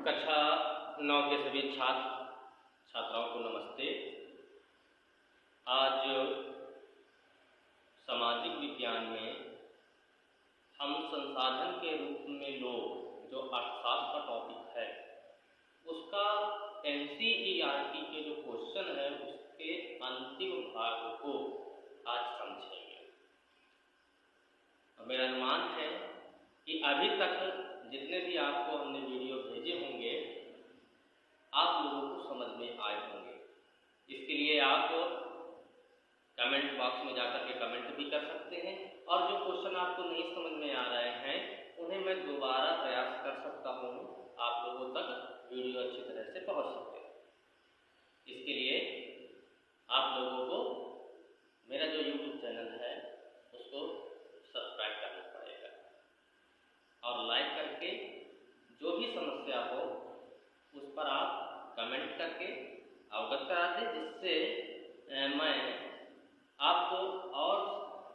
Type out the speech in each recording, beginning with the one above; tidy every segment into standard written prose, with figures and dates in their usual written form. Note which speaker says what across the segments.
Speaker 1: कक्षा 9 के सभी छात्र छात्राओं को नमस्ते। आज सामाजिक विज्ञान में हम संसाधन के रूप में लोग जो अर्थशास्त्र का टॉपिक है उसका NCERT के जो क्वेश्चन है उसके अंतिम भाग को आज समझेंगे। मेरा अनुमान है कि अभी तक जितने भी आपको हमने वीडियो भेजे होंगे आप लोगों को समझ में आए होंगे। इसके लिए आप कमेंट बॉक्स में जाकर के कमेंट भी कर सकते हैं और जो क्वेश्चन आपको नहीं समझ में आ रहे हैं उन्हें मैं दोबारा प्रयास कर सकता हूँ, आप लोगों तक वीडियो अच्छी तरह से पहुँच सकते हैं। इसके लिए आप लोगों को मेरा जो YouTube चैनल है उसको सब्सक्राइब करना पड़ेगा और लाइक करके जो भी समस्या हो उस पर आप कमेंट करके अवगत करा दें, जिससे मैं आपको और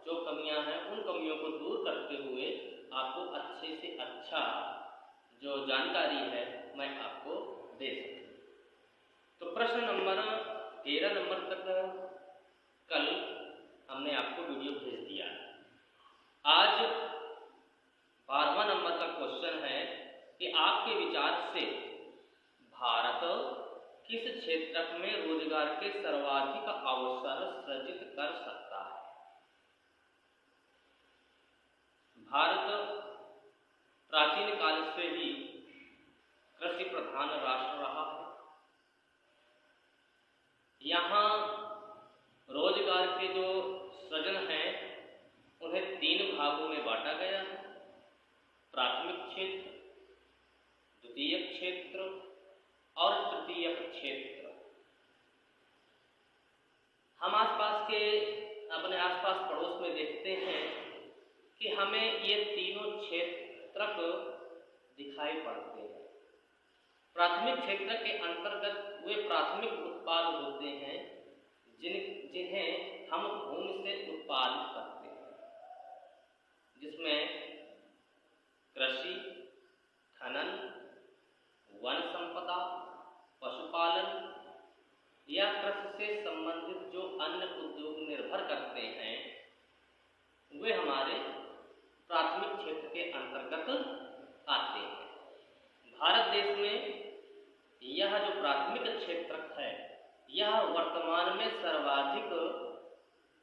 Speaker 1: जो कमियां हैं उन कमियों को दूर करते हुए आपको अच्छे से अच्छा जो जानकारी है मैं आपको दे सकूं। तो प्रश्न नंबर 13 नंबर तक कल हमने आपको वीडियो भेज दिया। आज 12वां नंबर का क्वेश्चन है कि आपके विचार से भारत किस क्षेत्र में रोजगार के सर्वाधिक अवसर सृजित कर सकता है। भारत प्राचीन काल से ही कृषि प्रधान राष्ट्र रहा है। यहाँ रोजगार के जो सृजन है उन्हें 3 भागों में बांटा गया है: प्राथमिक क्षेत्र, द्वितीयक क्षेत्र और तृतीयक क्षेत्र। हम अपने आसपास पड़ोस में देखते हैं कि हमें ये तीनों क्षेत्र दिखाई पड़ते हैं। प्राथमिक क्षेत्र के अंतर्गत वे प्राथमिक उत्पाद होते हैं जिन्हें हम भूमि से उत्पादित करते हैं, जिसमें कृषि, खनन, वन संपदा, पशुपालन या कृषि से संबंधित जो अन्य उद्योग निर्भर करते हैं वे हमारे प्राथमिक क्षेत्र के अंतर्गत आते हैं। भारत देश में यह जो प्राथमिक क्षेत्र है यह वर्तमान में सर्वाधिक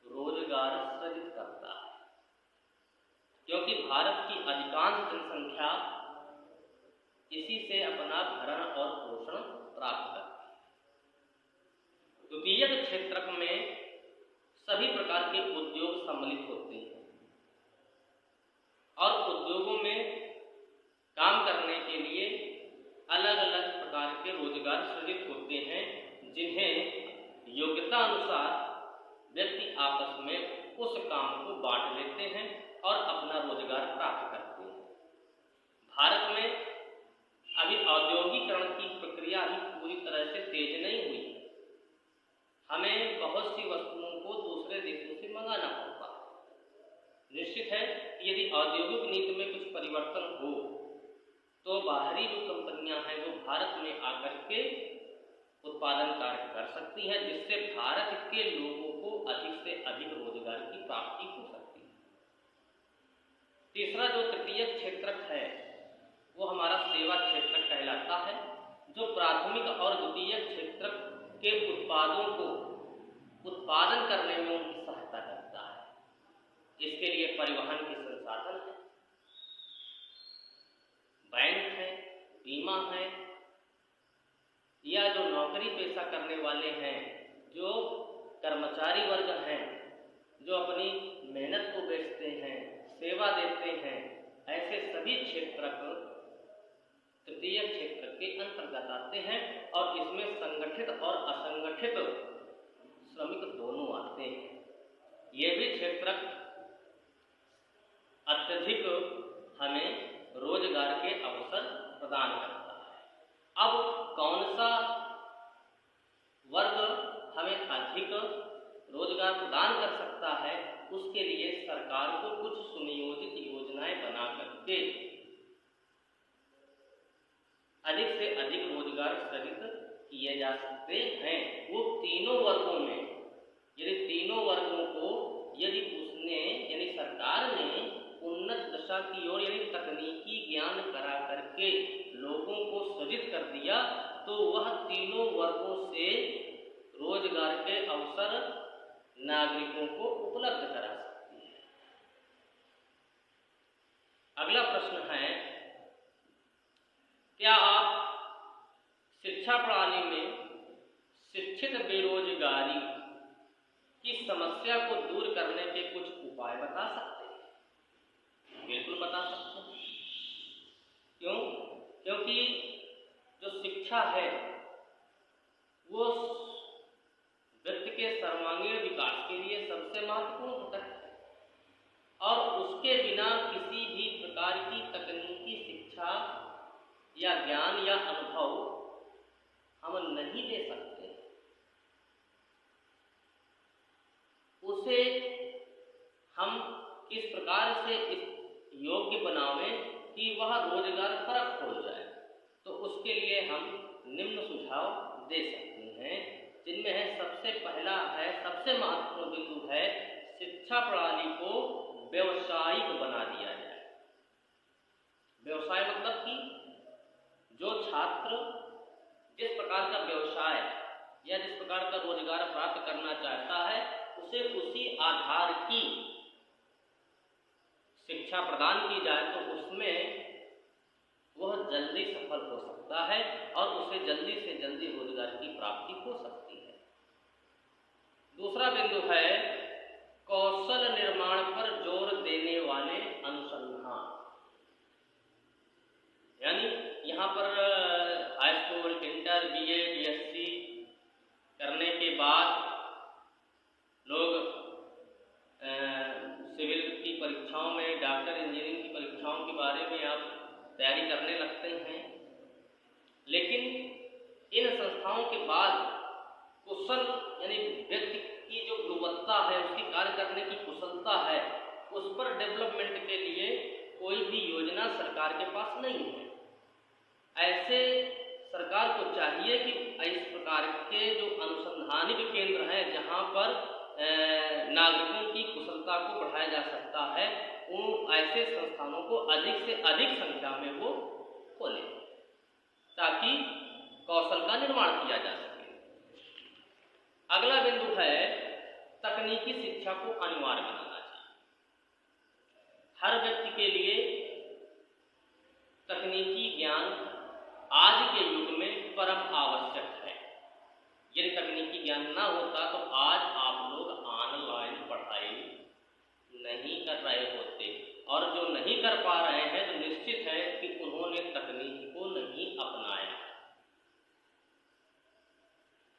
Speaker 1: रोजगार सृजित करता है, क्योंकि भारत की अधिकांश जनसंख्या इसी से अपना भरण और पोषण प्राप्त करती है। द्वितीयक क्षेत्र में सभी प्रकार के उद्योग सम्मिलित होते हैं और उद्योगों में काम करने के लिए अलग अलग प्रकार के रोजगार सृजित होते हैं, जिन्हें योग्यता अनुसार व्यक्ति आपस में उस काम को बांट लेते हैं और अपना रोजगार प्राप्त करते हैं। भारत में अभी औद्योगिकरण की प्रक्रिया भी पूरी तरह से तेज नहीं हुई। हमें बहुत सी वस्तुओं को दूसरे देशों से मंगाना पड़ता है। निश्चित है कि यदि औद्योगिक नीति में कुछ परिवर्तन हो तो बाहरी जो कंपनियां हैं वो भारत में आकर के उत्पादन कार्य कर सकती हैं, जिससे भारत के लोगों को अधिक से अधिक रोजगार की प्राप्ति हो सकती है। तीसरा जो तृतीयक क्षेत्र है वो हमारा सेवा क्षेत्र कहलाता है, जो प्राथमिक और द्वितीयक क्षेत्र के उत्पादों को उत्पादन करने में उनकी सहायता करता है। इसके लिए परिवहन के संसाधन है, बैंक है, बीमा है, या जो नौकरी पेशा करने वाले हैं, जो कर्मचारी वर्ग हैं, जो अपनी मेहनत को बेचते हैं, सेवा देते हैं, ऐसे सभी क्षेत्र तृतीय क्षेत्र के अंतर्गत आते हैं और इसमें संगठित और असंगठित श्रमिक दोनों आते हैं। ये भी क्षेत्र अत्यधिक हमें रोजगार के अवसर प्रदान करता है। अब कौन सा वर्ग हमें अधिक रोजगार प्रदान कर सकता है, उसके लिए सरकार को कुछ सुनियोजित योजनाएं बना करके अधिक से अधिक रोजगार सृजित किए जा सकते हैं। वो तीनों वर्गों में, यदि तीनों वर्गों को यदि उसने यानी सरकार ने उन्नत दशा की ओर यानी तकनीकी ज्ञान करा करके लोगों को सृजित कर दिया, तो वह तीनों वर्गों से रोजगार के अवसर नागरिकों को उपलब्ध करा सकती है। अगला प्रश्न है, क्या आप शिक्षा प्रणाली में शिक्षित बेरोजगारी की समस्या को दूर करने के कुछ उपाय बता सकते हैं? बिल्कुल बता सकते हैं। क्यों? क्योंकि जो शिक्षा है वो व्यक्ति के सर्वांगीण विकास के लिए सबसे महत्वपूर्ण घटक है और उसके बिना किसी भी प्रकार की तकनीकी शिक्षा या ज्ञान या अनुभव हम नहीं ले सकते। उसे हम किस प्रकार से इस योग्य बनावें कि वह रोजगार परक हो जाए, तो उसके लिए हम निम्न सुझाव दे सकते हैं, जिनमें है सबसे पहला है, सबसे महत्वपूर्ण बिंदु है, शिक्षा प्रणाली को व्यवसायिक बना दिया जाए। व्यवसाय मतलब कि जो छात्र जिस प्रकार का व्यवसाय या जिस प्रकार का रोजगार प्राप्त करना चाहता है, उसे उसी आधार की शिक्षा प्रदान की जाए तो उसमें वह जल्दी सफल हो सकता है और उसे जल्दी से जल्दी रोजगार की प्राप्ति हो सकती है। दूसरा बिंदु है कौशल निर्माण पर जोर देने वाले अनुसंधान। यानी यहाँ पर high school, inter, BA, BSc करने के बाद लोग सिविल की परीक्षाओं में, डॉक्टर, इंजीनियरिंग की परीक्षाओं के बारे में आप तैयारी करने लगते हैं, लेकिन इन संस्थाओं के बाद कुशल यानी व्यक्ति की जो गुणवत्ता है, उसकी कार्य करने की कुशलता है, उस पर डेवलपमेंट के लिए कोई भी योजना सरकार के पास नहीं है। ऐसे सरकार को चाहिए कि इस प्रकार के जो अनुसंधानिक केंद्र हैं जहाँ पर नागरिकों की कुशलता को बढ़ाया जा सकता है, उन ऐसे संस्थानों को अधिक से अधिक संख्या में वो खोले ताकि कौशल का निर्माण किया जा सके। अगला बिंदु है तकनीकी शिक्षा को अनिवार्य बनाना चाहिए। हर व्यक्ति के लिए तकनीकी ज्ञान आज के युग में परम आवश्यक है। यदि तकनीकी ज्ञान ना होता तो आज आप लोग ऑनलाइन पढ़ाई नहीं कर रहे होते, और जो नहीं कर पा रहे हैं तो निश्चित है कि उन्होंने तकनीक को नहीं अपनाया।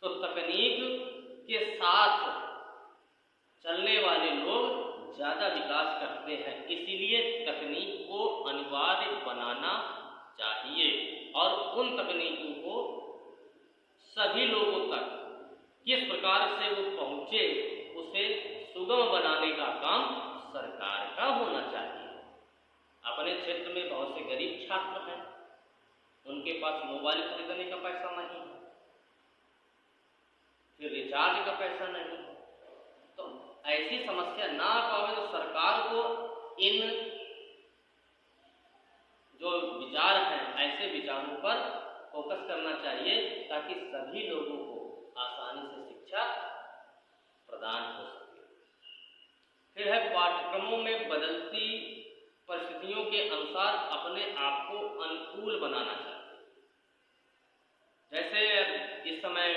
Speaker 1: तो तकनीक के साथ चलने वाले लोग ज़्यादा विकास करते हैं, इसीलिए तकनीक को अनिवार्य बनाना चाहिए और उन तकनीकों को सभी लोगों तक किस प्रकार से वो पहुँचे उसे सुगम बनाने का काम सरकार का होना चाहिए। अपने क्षेत्र में बहुत से गरीब छात्र हैं, उनके पास मोबाइल खरीदने का पैसा नहीं है, फिर रिचार्ज का पैसा नहीं है, तो ऐसी समस्या ना पावे तो सरकार को इन जो विचार हैं ऐसे विचारों पर फोकस करना चाहिए ताकि सभी लोगों को आसानी से शिक्षा प्रदान हो सके। फिर है पाठ्यक्रमों में बदलती परिस्थितियों के अनुसार अपने आप को अनुकूल बनाना चाहिए। जैसे इस समय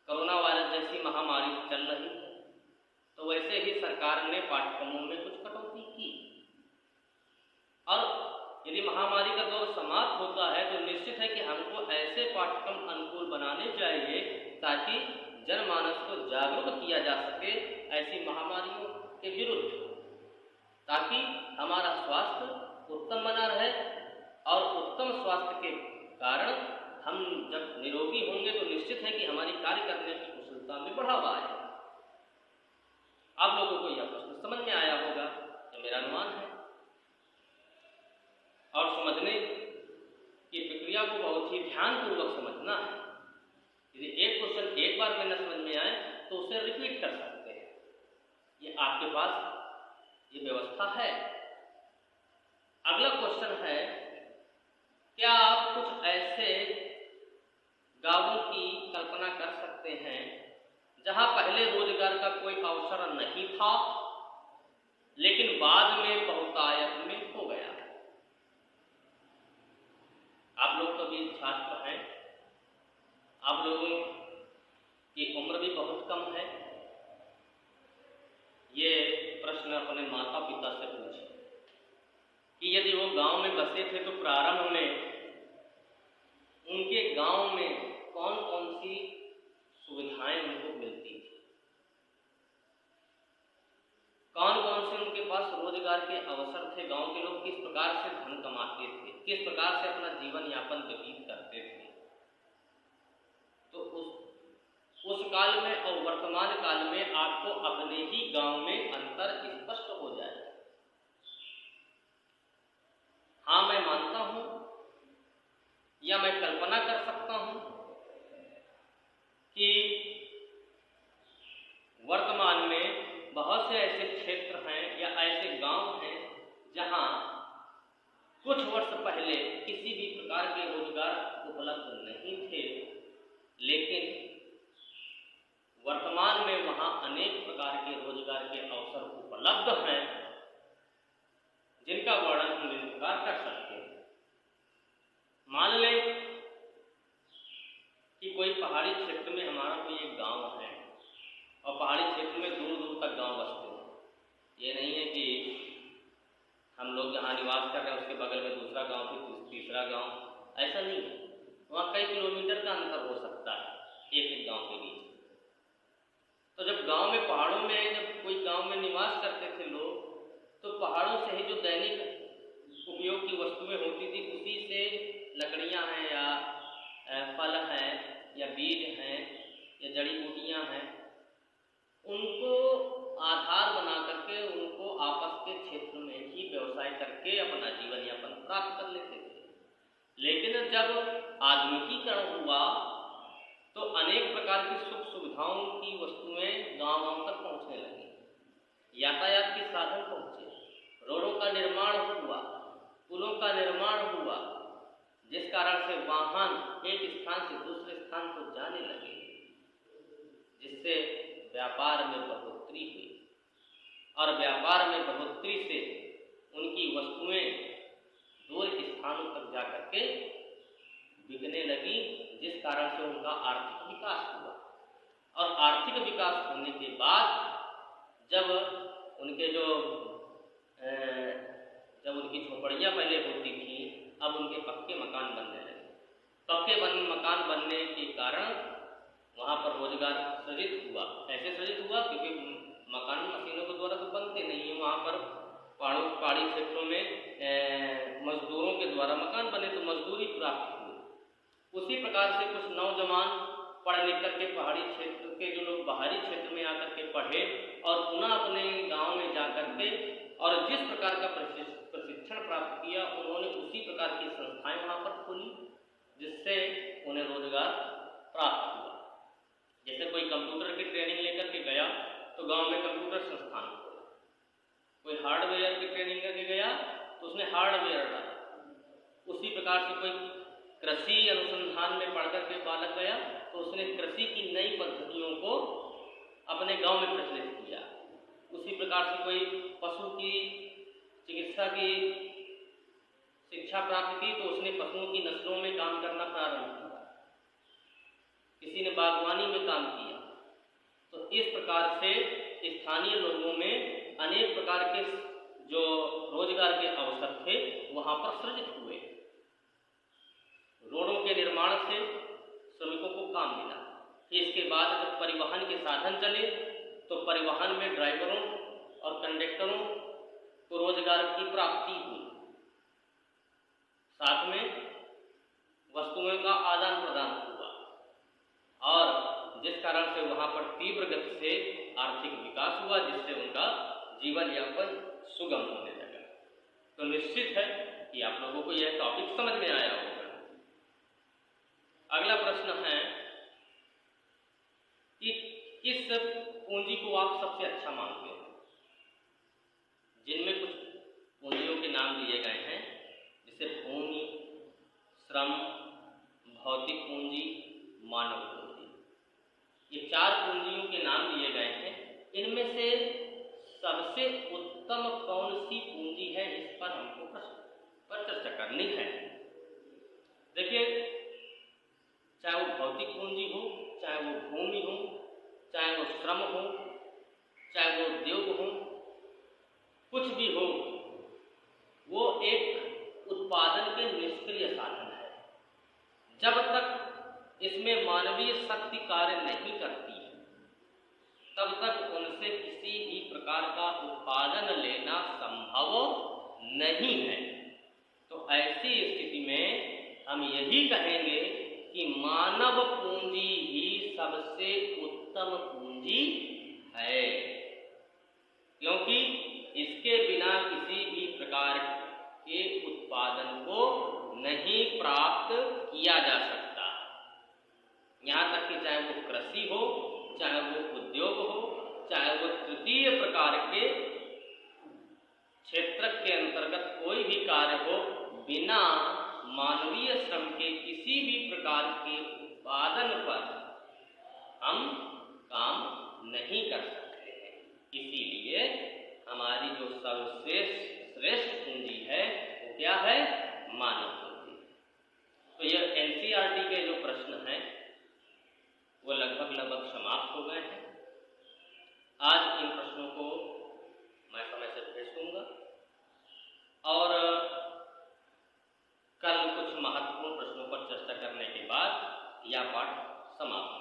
Speaker 1: कोरोना वायरस जैसी महामारी चल रही है, तो वैसे ही सरकार ने पाठ्यक्रमों में कुछ कटौती की, और यदि महामारी का दौर समाप्त होता है तो निश्चित है कि हमको ऐसे पाठ्यक्रम अनुकूल बनाने चाहिए ताकि जनमानस को जागरूक किया जा सके ऐसी महामारियों के विरुद्ध, ताकि हमारा स्वास्थ्य उत्तम बना रहे, और उत्तम स्वास्थ्य के कारण हम जब निरोगी होंगे तो निश्चित है कि हमारी कार्य करने की कुशलता में बढ़ावा आएगा। आप लोगों को यह प्रश्न समझ में आया होगा, ये मेरा अनुमान है, और समझने की प्रक्रिया पत्रिका को बहुत ही ध्यानपूर्वक समझना है। यदि एक क्वेश्चन एक बार में न समझ में आए तो उसे रिपीट कर सकते हैं। ये आपके पास ये व्यवस्था है। अगला क्वेश्चन है, क्या आप कुछ ऐसे गांवों की कल्पना कर सकते हैं जहां पहले रोजगार का कोई अवसर नहीं था लेकिन बाद में बहुतायत में हो गया? आप लोग तो अभी छात्र हैं, आप लोगों की उम्र भी बहुत कम है। ये प्रश्न अपने माता पिता से पूछें कि यदि वो गांव में बसे थे तो प्रारंभ में उनके गांव में कौन कौन सी सुविधाएं उनको मिलती थी, कौन कौन से उनके पास रोजगार के अवसर थे, गांव के लोग किस प्रकार से धन कमाते थे, किस प्रकार से अपना जीवन यापन व्यतीत करते थे। तो उस काल में और वर्तमान काल में आपको अपने ही गांव में अंतर स्पष्ट हो जाए। हाँ, मैं मानता हूं या मैं कल्पना कर सकता हूं कि वर्तमान में बहुत से ऐसे क्षेत्र हैं या ऐसे गांव हैं जहां कुछ वर्ष पहले किसी भी प्रकार के रोजगार उपलब्ध नहीं थे, लेकिन वर्तमान में वहां अनेक प्रकार के रोजगार के अवसर उपलब्ध हैं जिनका वर्णन हम इस प्रकार कर सकते हैं। मान लें कि कोई पहाड़ी क्षेत्र में हमारा कोई एक गांव है और पहाड़ी क्षेत्र में दूर दूर तक गांव बसते हैं। ये नहीं है कि हम लोग जहाँ निवास कर रहे हैं उसके बगल में दूसरा गांव फिर तीसरा गांव, ऐसा नहीं है। वहाँ कई किलोमीटर का अंतर हो सकता है एक एक गांव के बीच। तो जब गांव में पहाड़ों में जब कोई गांव में निवास करते थे लोग, तो पहाड़ों से ही जो दैनिक उपयोग की वस्तुएं होती थी उसी से लकड़ियां हैं या फल हैं या बीज हैं या जड़ी बूटियां हैं, उनको आधार बना करके उनको आपस के क्षेत्र में ही व्यवसाय करके अपना जीवन यापन प्राप्त कर लेते थे। लेकिन जब आधुनिकीकरण हुआ तो अनेक प्रकार की सुख सुविधाओं की वस्तुएं गांव तक पहुंचने लगी। यातायात के साधन पहुंचे, रोडों का निर्माण हुआ, पुलों का निर्माण हुआ, जिस कारण से वाहन एक स्थान से दूसरे स्थान को जाने लगे, जिससे व्यापार में बढ़ोतरी हुई और व्यापार में बढ़ोतरी से उनकी वस्तुएं दूर स्थानों तक जाकर के बिकने लगी, जिस कारण से उनका आर्थिक विकास हुआ। और आर्थिक विकास होने के बाद जब उनकी झोपड़ियाँ पहले होती थी, अब उनके पक्के मकान बनने लगे। पक्के मकान बनने के कारण वहाँ पर रोजगार सृजित हुआ। ऐसे सृजित हुआ क्योंकि मकान मशीनों के द्वारा तो बनते नहीं है, वहाँ पर पहाड़ी क्षेत्रों में मजदूरों के द्वारा मकान बने तो मजदूरी प्राप्त हुई। उसी प्रकार से कुछ नौजवान पढ़ लिख करके पहाड़ी क्षेत्र के जो लोग बाहरी क्षेत्र में आकर के पढ़े और पुनः अपने गांव में जाकर के और जिस प्रकार का प्रशिक्षण प्राप्त किया, उन्होंने उसी प्रकार की संस्थाएं वहाँ पर खोली, जिससे उन्हें रोजगार प्राप्त हुआ। जैसे कोई कंप्यूटर की ट्रेनिंग लेकर के गया तो गांव में कंप्यूटर संस्थान खोला, कोई हार्डवेयर की ट्रेनिंग करके गया तो उसने हार्डवेयर डाला। उसी प्रकार से कोई कृषि अनुसंधान में पढ़कर के बालक गया तो उसने कृषि की नई पद्धतियों को अपने गांव में प्रचलित किया। उसी प्रकार से कोई पशु की चिकित्सा की शिक्षा प्राप्त की तो उसने पशुओं की नस्लों में काम करना प्रारंभ किया। किसी ने बागवानी में काम किया। तो इस प्रकार से स्थानीय लोगों में अनेक प्रकार के जो रोजगार के अवसर थे वहां पर सृजित हुए। रोडों के निर्माण से श्रमिकों को काम मिला। फिर इसके बाद जब परिवहन के साधन चले तो परिवहन में ड्राइवरों और कंडक्टरों को रोजगार की प्राप्ति हुई। साथ में वस्तुओं का आदान प्रदान हुआ और जिस कारण से वहां पर तीव्र गति से आर्थिक विकास हुआ, जिससे उनका जीवन यापन सुगम होने लगा। तो निश्चित है कि आप लोगों को यह टॉपिक समझ में आया होगा। अगला प्रश्न है कि किस पूंजी को आप सबसे अच्छा मानते हैं? जिनमें कुछ पूंजियों के नाम दिए गए हैं, जैसे भूमि, श्रम, भौतिक पूंजी, मानव पूंजी। ये 4 पूंजियों के नाम दिए गए हैं। इनमें से सबसे उत्तम कौन सी पूंजी है, इस पर हमको पर चर्चा करनी है। देखिए, चाहे वो भौतिक पूंजी हो, चाहे वो भूमि हो, चाहे वो श्रम हो, चाहे वो उद्योग हो, कुछ भी हो, वो एक उत्पादन के निष्क्रिय साधन है। जब तक इसमें मानवीय शक्ति कार्य नहीं करती है, तब तक उनसे किसी भी प्रकार का उत्पादन लेना संभव नहीं है। तो ऐसी स्थिति में हम यही कहेंगे कि मानव पूंजी ही सबसे उत्तम पूंजी है, क्योंकि इसके बिना किसी भी प्रकार के उत्पादन को नहीं प्राप्त किया जा सकता। यहाँ तक कि चाहे वो कृषि हो, चाहे वो उद्योग हो, चाहे वो तृतीय प्रकार के क्षेत्र के अंतर्गत कोई भी कार्य हो, बिना मानवीय श्रम के किसी भी प्रकार के उत्पादन पर हम काम नहीं कर सकते हैं। इसीलिए हमारी जो सर्वश्रेष्ठ पूंजी है वो क्या है? मानव पूंजी। तो यह एनसीईआरटी के जो प्रश्न हैं वो लगभग समाप्त हो गए हैं। आज इन प्रश्नों को मैं समय से भेज दूंगा और कल कुछ महत्वपूर्ण प्रश्नों पर चर्चा करने के बाद यह पाठ समाप्त